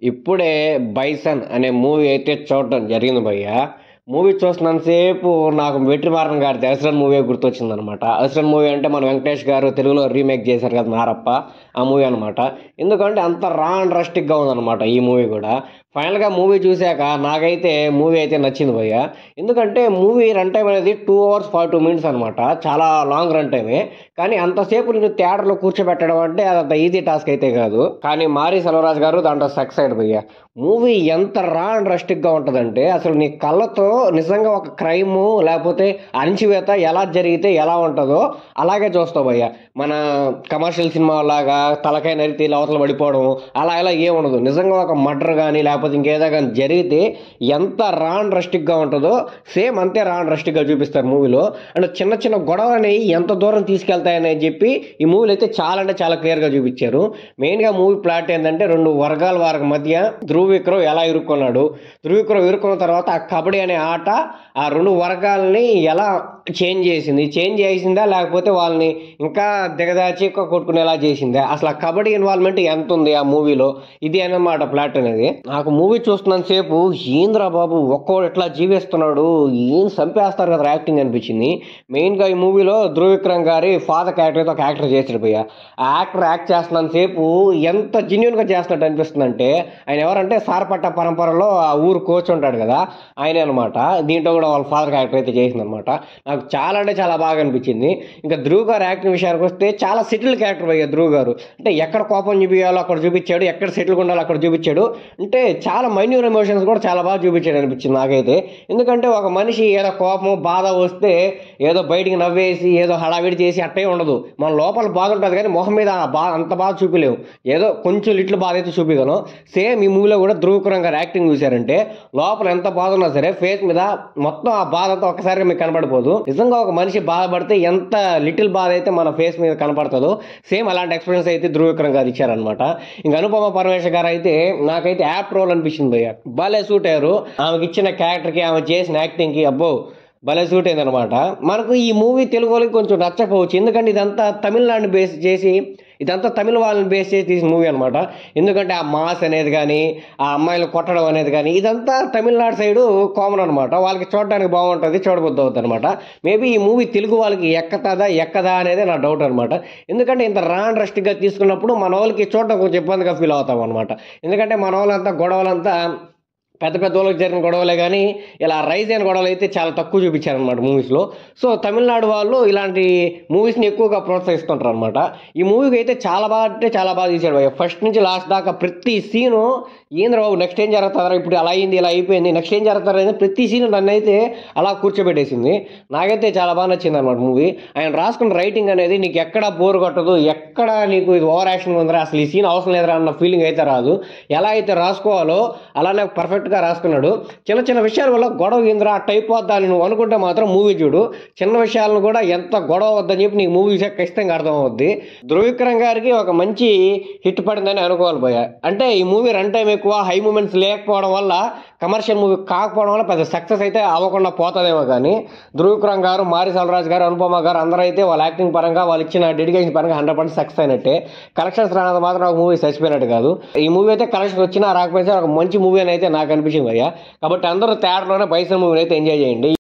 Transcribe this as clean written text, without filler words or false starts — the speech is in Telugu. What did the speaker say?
ఇప్పుడే 'బైసన్' అనే మూవీ అయితే చూడటం జరిగింది భయ్య. మూవీ చూస్తున్నంత సేపు నాకు 'వెట్రిమారన్' గారిది 'అసురన్' మూవీ గుర్తొచ్చిందనమాట. 'అసురన్' మూవీ అంటే మన వెంకటేష్ గారు తెలుగులో రీమేక్ చేశారు కదా 'నారప్ప', ఆ మూవీ అనమాట. ఎందుకంటే అంత రా అండ్ రస్టిక్‌గా ఉందనమాట ఈ మూవీ కూడా. ఫైనల్‌గా మూవీ చూసాక నాకైతే మూవీ అయితే నచ్చింది భయ్య. ఎందుకంటే మూవీ రన్ టైమ్ అనేది 2 అవర్స్ 42 మినిట్స్ అనమాట. చాలా లాంగ్ రన్ టైమే. కానీ అంతసేపు నిన్ను థియేటర్‌లో కూర్చోబెట్టడం అంటే అదంత ఈజీ టాస్క్ అయితే కాదు. కానీ మారి సెల్వరాజు గారు దాంట్లో సక్సెస్ అయ్యాడు భయ్య. మూవీ ఎంత రా అండ్ రస్టిక్‌గా ఉంటదంటే అసలు నీ కళ్ళతో నిజంగా ఒక క్రైము లేకపోతే అణచివేత ఎలా జరిగితే ఎలా ఉంటదో అలాగే చూస్తావు భయ్య. మన కమర్షియల్ సినిమా లాగా తలకాయ నరికితే ఇలా అవతల పడిపోవడం అలా ఇలా ఏముండదు. నిజంగా ఒక మర్డర్ గానీ లేకపోతే ఇంకేదో గానీ జరిగితే ఎంత రా అండ్ రస్టిక్‌గా ఉంటదో సేమ్ అంతే రా అండ్ రస్టిక్‌గా చూపిస్తారు మూవీలో. అండ్ చిన్న చిన్న గొడవలనేవి ఎంత దూరం తీసుకెళ్తాయని చెప్పి ఈ మూవీలో అయితే చాలా అంటే చాలా క్లియర్‌గా చూపించారు. మెయిన్‌గా మూవీ ప్లాట్ ఏందంటే 2 వర్గాల వారి మధ్య ధ్రువ్ విక్రమ్ ఎలా ఇరుక్కున్నాడు, ధ్రువ్ విక్రమ్ ఇరుక్కున్న తర్వాత ఆ కబడ్డీ అనే ఆట ఆ 2 వర్గాలని ఎలా చేంజ్ చేసిందా లేకపోతే వాళ్ళని ఇంకా దిగదాచి కొట్టుకునేలా చేసిందా, అసలు ఆ కబడ్డీ ఇన్వాల్వ్మెంట్ ఎంత ఉంది ఆ మూవీలో, ఇది అన్నమాట ప్లాట్ అనేది. నాకు మూవీ చూస్తున్నంత సేపు ఏంద్రా బాబు ఒక్కోడు ఎట్లా జీవిస్తున్నాడు, ఏం చంపేస్తారు కదా యాక్టింగ్ అనిపించింది. మెయిన్గా ఈ మూవీలో ధ్రువ్ విక్రమ్ గారి ఫాదర్ క్యారెక్టర్ అయితే ఒక యాక్టర్ చేసాడు భయ్య. ఆ యాక్టర్ యాక్ట్ చేస్తున్నంత సేపు ఎంత జెన్యున్గా చేస్తున్నట్టు అనిపిస్తుంది అంటే ఆయన ఎవరంటే సారపట్ట పరంపరలో ఆ ఊరు కోచ్ ఉంటాడు కదా ఆయనే అనమాట. దీంట్లో కూడా వాళ్ళ ఫాదర్ క్యారెక్టర్ అయితే చేసింది అనమాట. నాకు చాలా అంటే చాలా బాగా అనిపించింది. ఇంకా ధ్రువ్ గారు యాక్టింగ్ విషయానికి వస్తే చాలా సెటిల్ క్యారెక్టర్ అయ్యా ధ్రువ్ గారు. అంటే ఎక్కడ కోపం చూపించాలో అక్కడ చూపించాడు, ఎక్కడ సెటిల్గా ఉండాలో అక్కడ చూపించాడు. అంటే చాలా మైన్యూర్ ఎమోషన్స్ కూడా చాలా బాగా చూపించాడు అనిపించింది నాకైతే. ఎందుకంటే ఒక మనిషి ఏదో కోపం బాధ వస్తే ఏదో బయటికి నవ్వేసి ఏదో హడావిడి చేసి అట్టే ఉండదు. మన లోపల బాగుంటుంది కానీ మొహం మీద అంత బాధ చూపిలేవు. ఏదో కొంచెం లిటిల్ బాధ అయితే చూపించగలం. సేమ్ ఈ మూవీలో కూడా ధ్రువ్ విక్రమ్ గారు యాక్టింగ్ చూశారంటే లోపల ఎంత బాధ ఉన్నా సరే ఫేస్ మీద మొత్తం ఆ బాధ అంతా ఒక్కసారిగా మీకు కనబడిపోదు. నిజంగా ఒక మనిషి బాధపడితే ఎంత లిటిల్ బాధ అయితే మన ఫేస్ మీద కనపడుతుందో సేమ్ అలాంటి ఎక్స్పీరియన్స్ అయితే ధ్రువ్ విక్రమ్ గారు ఇచ్చారనమాట. ఇంకా అనుపమ పరమేశ్వర్ గారు అయితే నాకైతే యాప్ రోల్ అనిపించింది భయ్య. భలే సూట్ అయ్యారు. ఆమెకి ఇచ్చిన క్యారెక్టర్కి ఆమె చేసిన యాక్టింగ్కి అబ్బో భలే సూట్ అయిందనమాట. మనకు ఈ మూవీ తెలుగు వాళ్ళకి కొంచెం నచ్చకపోవచ్చు. ఎందుకంటే ఇదంతా తమిళనాడుని బేస్ చేసి ఇదంతా తమిళ వాళ్ళని బేస్ చేసి తీసిన మూవీ అనమాట. ఎందుకంటే ఆ మాస్ అనేది కానీ ఆ అమ్మాయిలు కొట్టడం అనేది కానీ ఇదంతా తమిళనాడు సైడు కామన్ అనమాట. వాళ్ళకి చూడడానికి బాగుంటుంది, చూడబుద్ధి అవుతుంది అనమాట. మేబీ ఈ మూవీ తెలుగు వాళ్ళకి ఎక్కదా అనేది నా డౌట్ అనమాట. ఎందుకంటే ఇంత రా అండ్ రస్టిక్గా తీసుకున్నప్పుడు మన వాళ్ళకి చూడడం కొంచెం ఇబ్బందిగా ఫీల్ అవుతాం అనమాట. ఎందుకంటే మన వాళ్ళంతా గొడవలంతా పెద్ద పెద్ద వాళ్ళకి జరిగిన గొడవలే కానీ ఇలా రైజ్ అయిన గొడవలు అయితే చాలా తక్కువ చూపించారనమాట మూవీస్లో. సో తమిళనాడు వాళ్ళు ఇలాంటి మూవీస్ని ఎక్కువగా ప్రోత్సహిస్తుంటారు అనమాట. ఈ మూవీకి అయితే చాలా బాగా అంటే చాలా బాగా తీశాడు భయ్య. ఫస్ట్ నుంచి లాస్ట్ దాకా ప్రతి సీను ఏంద్ర బాబు నెక్స్ట్ ఏం జరుగుతుందా, ఇప్పుడు అలా అయింది ఇలా అయిపోయింది నెక్స్ట్ ఏం జరుగుతారు అనేది ప్రతి సీను నన్ను అయితే అలా కూర్చోబెట్టేసింది. నాకైతే చాలా బాగా నచ్చింది అనమాట మూవీ. ఆయన రాసుకున్న రైటింగ్ అనేది నీకు ఎక్కడ బోర్ కొట్టదు, ఎక్కడ నీకు ఇది ఓవర్ యాక్షన్ ఉందిరా అసలు ఈ సీన్ అవసరం లేదురా అన్న ఫీలింగ్ అయితే రాదు. ఎలా అయితే రాసుకోవాలో అలానే పర్ఫెక్ట్గా రాసుకున్నాడు. చిన్న చిన్న విషయాల వల్ల గొడవ ఏంద్రా అట్ట అయిపోద్దని నువ్వు అనుకుంటే మాత్రం మూవీ చూడు. చిన్న విషయాలను కూడా ఎంత గొడవ వద్దని చెప్పి నీకు మూవీ ఖచ్చితంగా అర్థం అవుద్ది. ధ్రువ్ విక్రమ్ గారికి ఒక మంచి హిట్ పడిందని అనుకోవాలి భయ్య. అంటే ఈ మూవీ రన్ టైం ఎక్కువ హై మూమెంట్స్ లేకపోవడం వల్ల కమర్షియల్ మూవీ కాకపోవడం వల్ల పెద్ద సక్సెస్ అయితే అవ్వకుండా పోతుందేమో. కానీ ధ్రువ్ విక్రమ్ గారు, మారి సెల్వరాజు గారు, అనుపమ గారు అందరూ అయితే వాళ్ళ యాక్టింగ్ పరంగా వాళ్ళు ఇచ్చిన డెడికేషన్ పరంగా 100% సక్సెస్ అయినట్టే. కలెక్షన్స్ రానంత మాత్రం ఒక మూవీ చచ్చిపోయినట్టు కాదు. ఈ మూవీ అయితే కలెక్షన్ వచ్చినా రాకపోయినా ఒక మంచి మూవీ అని అయితే నాకు అనిపించింది భయ్య. కాబట్టి అందరూ థియేటర్లోనే 'బైసన్' మూవీని అయితే ఎంజాయ్ చేయండి.